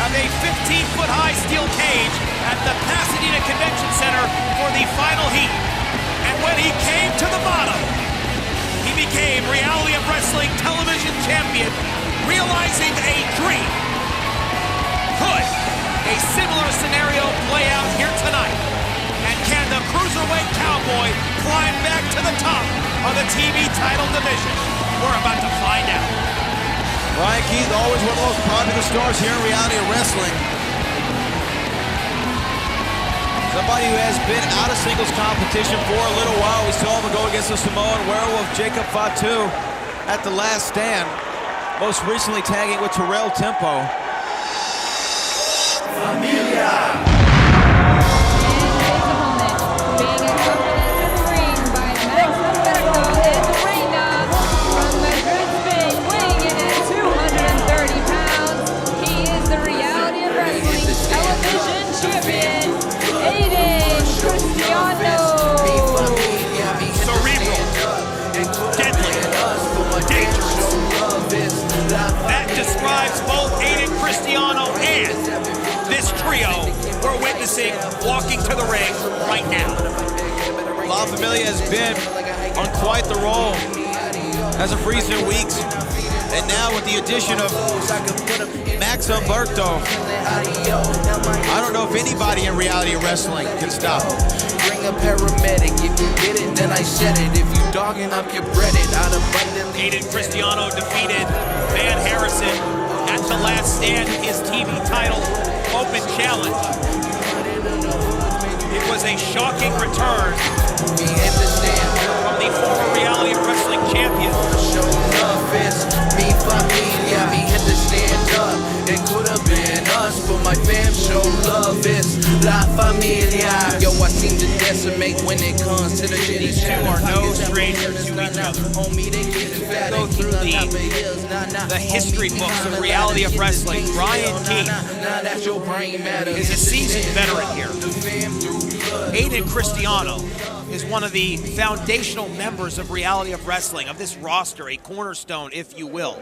of a 15-foot-high steel cage at the Pasadena Convention Center for the final heat. And when he came to the bottom, he became Reality of Wrestling television champion, realizing a dream. Could a similar scenario play out here tonight? And can the Cruiserweight Cowboy climb back to the top of the TV title division? We're about to find out. Bryan Keith, always one of the most popular stars here in Reality of Wrestling. Somebody who has been out of singles competition for a little while. We saw him go against the Samoan werewolf Jacob Fatu at the Last Stand. Most recently tagging with Terrell Tempo. Familia. Ayden Cristiano. Cerebral, deadly, dangerous. That describes both Ayden Cristiano and this trio we're witnessing walking to the ring right now. La Familia has been on quite the roll as of recent weeks. And now with the addition of Max Humberto, I don't know if anybody in Reality of Wrestling can stop him. Bring a paramedic, if you get it, then I said it. If you dogging up, you bread it. Out abundantly. Ayden Cristiano defeated Van Harrison at the Last Stand, his TV title open challenge. It was a shocking return from the former Reality of Wrestling champion. Show love is me familia, me hit the stand up. It could have been us, but my fam show love is La Familia. Yo, I seem to decimate when it comes to the shit. These two are no strangers to each other. Go through the history books of Reality of Wrestling. Bryan Keith is a seasoned veteran here. Ayden Cristiano is one of the foundational members of Reality of Wrestling, of this roster, a cornerstone, if you will.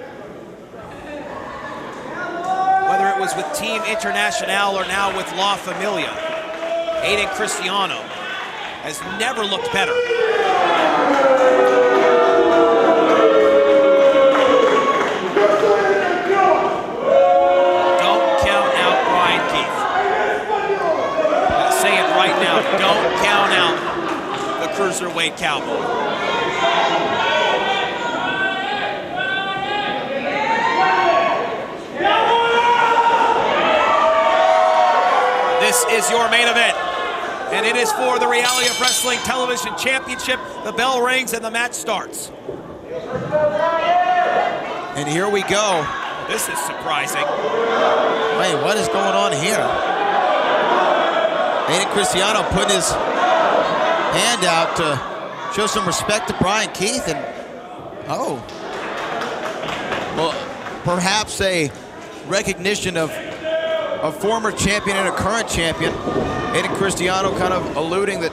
Whether it was with Team International or now with La Familia, Ayden Cristiano has never looked better. Don't count out Bryan Keith. Let's say it right now. Don't count out the Cruiserweight Cowboy. This is your main event, and it is for the Reality of Wrestling Television Championship. The bell rings and the match starts. And here we go. This is surprising. Wait, what is going on here? Ayden Cristiano putting his hand out to show some respect to Bryan Keith, and oh, well, perhaps a recognition of a former champion and a current champion. Ayden Cristiano kind of alluding that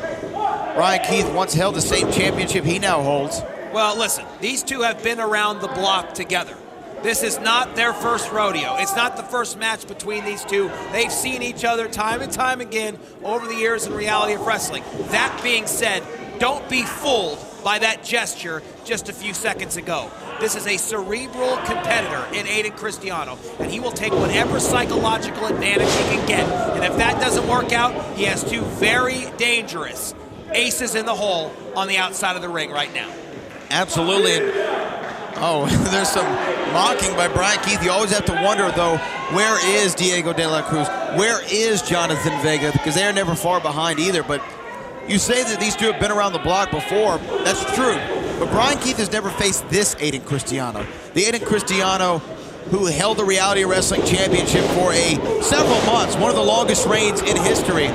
Bryan Keith once held the same championship he now holds. Well, listen, these two have been around the block together. This is not their first rodeo. It's not the first match between these two. They've seen each other time and time again over the years in Reality of Wrestling. That being said, don't be fooled by that gesture just a few seconds ago. This is a cerebral competitor in Ayden Cristiano, and he will take whatever psychological advantage he can get. And if that doesn't work out, he has two very dangerous aces in the hole on the outside of the ring right now. Absolutely. Oh, there's some mocking by Bryan Keith. You always have to wonder, though, where is Diego De La Cruz? Where is Jonathan Vega? Because they're never far behind either. But you say that these two have been around the block before. That's true. But Bryan Keith has never faced this Ayden Cristiano. The Ayden Cristiano who held the Reality of Wrestling Championship for several months, one of the longest reigns in history.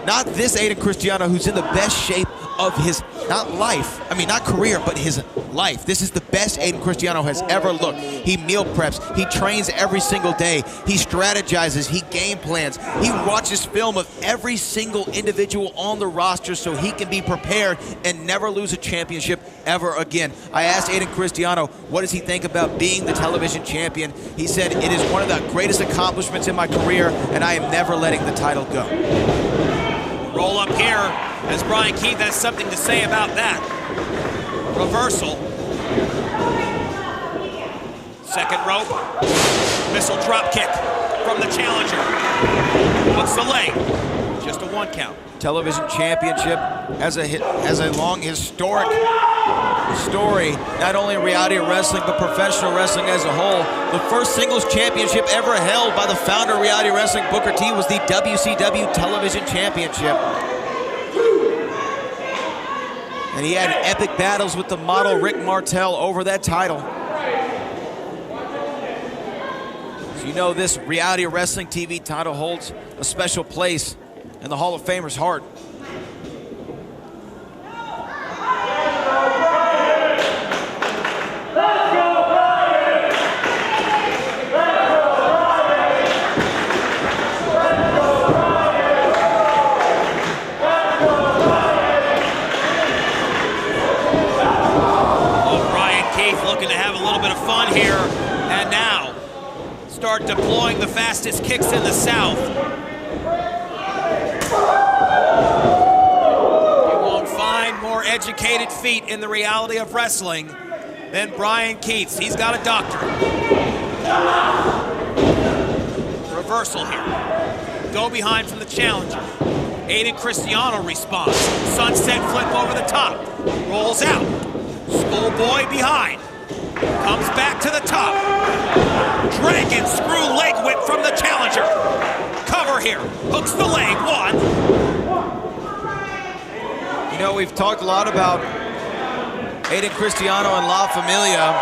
Not this Ayden Cristiano who's in the best shape of his, not life, I mean not career, but his life. This is the best Ayden Cristiano has ever looked. He meal preps, he trains every single day, he strategizes, he game plans, he watches film of every single individual on the roster so he can be prepared and never lose a championship ever again. I asked Ayden Cristiano, what does he think about being the television champion? He said, it is one of the greatest accomplishments in my career, and I am never letting the title go. Roll up here, as Bryan Keith has something to say about that. Reversal. Second rope. Missile drop kick from the challenger. What's the leg? Just a 1 count. Television championship has a long historic story, not only in reality wrestling, but professional wrestling as a whole. The first singles championship ever held by the founder of reality wrestling, Booker T, was the WCW Television Championship. And he had epic battles with the model Rick Martel over that title. So you know this reality wrestling TV title holds a special place in the Hall of Famer's heart. Looking to have a little bit of fun here, and now start deploying the fastest kicks in the South. You won't find more educated feet in the reality of wrestling than Bryan Keith's. He's got a doctorate. Reversal here. Go behind from the challenger. Ayden Cristiano responds. Sunset flip over the top. Rolls out. Schoolboy behind. Comes back to the top. Dragon screw leg whip from the challenger. Cover here. Hooks the leg. 1. You know, we've talked a lot about Ayden Cristiano and La Familia,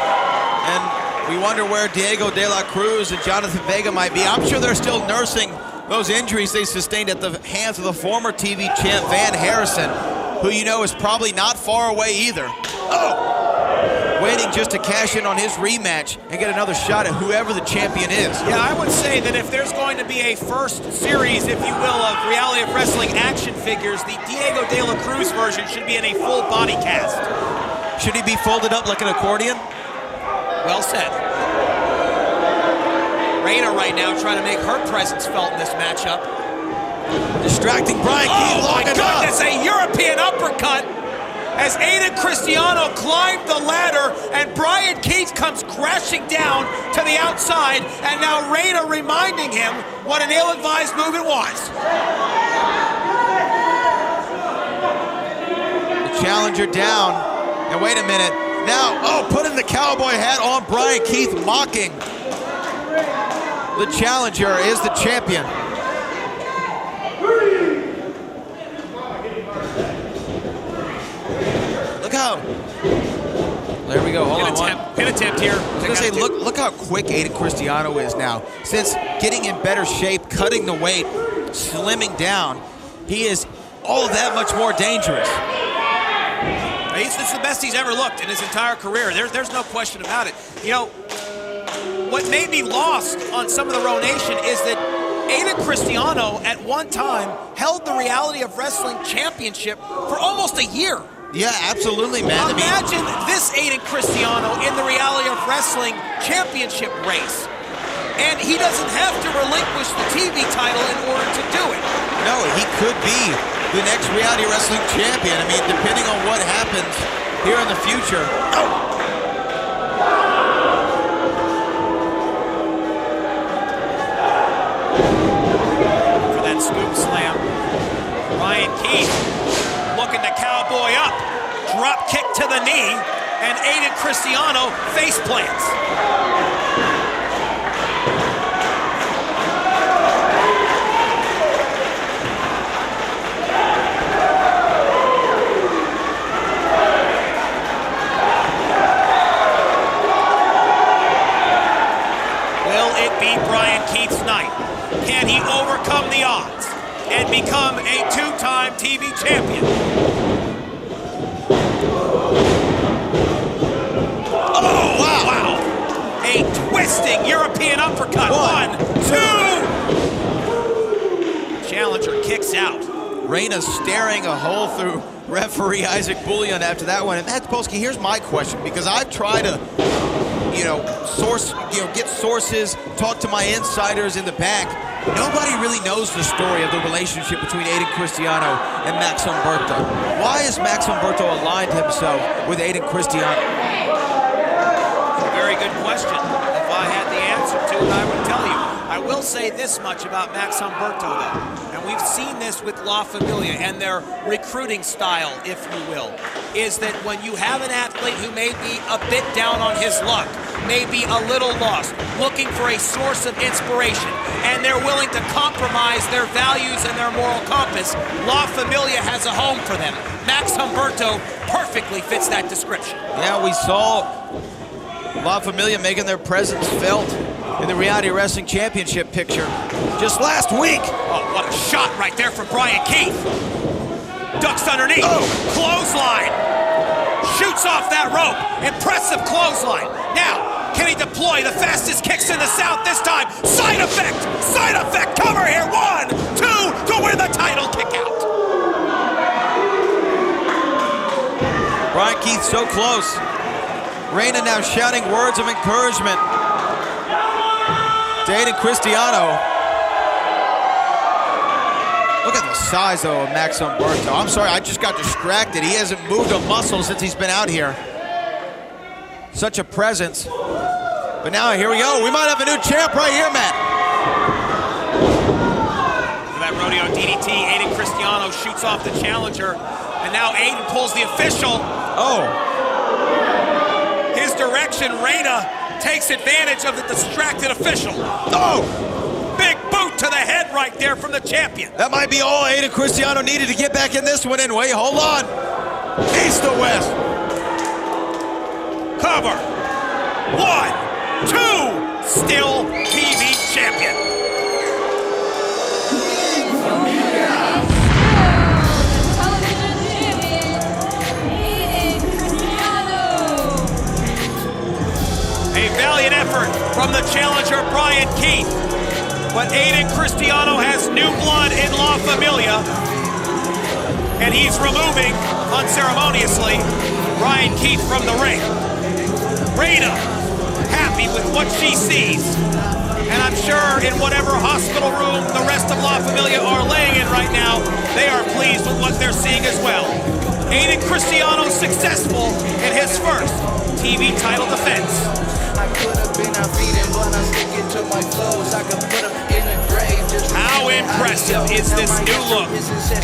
and we wonder where Diego De La Cruz and Jonathan Vega might be. I'm sure they're still nursing those injuries they sustained at the hands of the former TV champ Van Harrison, who you know is probably not far away either. Oh! Waiting just to cash in on his rematch and get another shot at whoever the champion is. Yeah, I would say that if there's going to be a first series, if you will, of reality of wrestling action figures, the Diego De La Cruz version should be in a full body cast. Should he be folded up like an accordion? Well said. Reina right now trying to make her presence felt in this matchup. Distracting Bryan Keith. Oh my goodness, a European uppercut as Ayden Cristiano climbed the ladder and Bryan Keith comes crashing down to the outside, and now Reina reminding him what an ill-advised move it was. The challenger down, and wait a minute, now, putting the cowboy hat on Bryan Keith, mocking. The challenger is the champion. Look out. There we go, hold on. Pin attempt here. I was gonna say, look how quick Ayden Cristiano is now. Since getting in better shape, cutting the weight, slimming down, he is all that much more dangerous. This is the best he's ever looked in his entire career. There's no question about it. You know, what may be lost on some of the Row Nation is that Ayden Cristiano at one time held the Reality of Wrestling Championship for almost a year. Yeah, absolutely, man. Imagine this Ayden Cristiano in the Reality of Wrestling Championship race. And he doesn't have to relinquish the TV title in order to do it. No, he could be the next Reality Wrestling Champion. I mean, depending on what happens here in the future. For that scoop slam, Bryan Keith looking to cowboy up. Drop kick to the knee, and Ayden Cristiano face plants. Bryan Keith's night. Can he overcome the odds and become a two-time TV champion? twisting European uppercut. One, two. Challenger kicks out. Reyna staring a hole through referee Isaac Bullion after that one. And Matt Polsky, here's my question, because I've tried to, get sources, talk to my insiders in the back. Nobody really knows the story of the relationship between Ayden Cristiano and Max Humberto. Why has Max Humberto aligned himself with Ayden Cristiano? Very good question. If I had the answer to it, I would tell you. I will say this much about Max Humberto, though, and we've seen this with La Familia and their recruiting style, if you will, is that when you have an athlete who may be a bit down on his luck, may be a little lost, looking for a source of inspiration, and they're willing to compromise their values and their moral compass, La Familia has a home for them. Max Humberto perfectly fits that description. Yeah, we saw La Familia making their presence felt in the Reality Wrestling Championship picture just last week. Oh, what a shot right there from Bryan Keith. Ducks underneath. Oh. Clothesline. Shoots off that rope. Impressive clothesline. Now, can he deploy the fastest kicks in the South this time? Side effect. Side effect. Cover here. 1, 2 to win the title. Kick out. Bryan Keith so close. Reyna now shouting words of encouragement to Ayden Cristiano. Look at the size, though, of Max Humberto. I'm sorry, I just got distracted. He hasn't moved a muscle since he's been out here. Such a presence. But now, here we go. We might have a new champ right here, Matt. For that rodeo DDT, Ayden Cristiano shoots off the challenger. And now Ayden pulls the official. Oh. His direction, Reyna takes advantage of the distracted official. Oh! Big boot to the head right there from the champion. That might be all Ayden Cristiano needed to get back in this one anyway. Hold on. East to west. Cover. 1, 2. Still TV champion. A valiant effort from the challenger, Bryan Keith. But Ayden Cristiano has new blood in La Familia. And he's removing, unceremoniously, Bryan Keith from the ring. Reyna, happy with what she sees. And I'm sure in whatever hospital room the rest of La Familia are laying in right now, they are pleased with what they're seeing as well. Ayden Cristiano successful in his first TV title defense. I could have been unbeaten, but I'm sticking to my flows. I could put them in the grave. How impressive is this new look,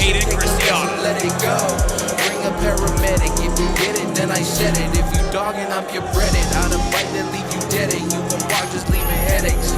Ayden Cristiano? Let it go. Bring a paramedic. If you get it, then I said it. If you dogging, I'm your breaded. I'd have bite that leave you dead. You can walk, just leaving headaches.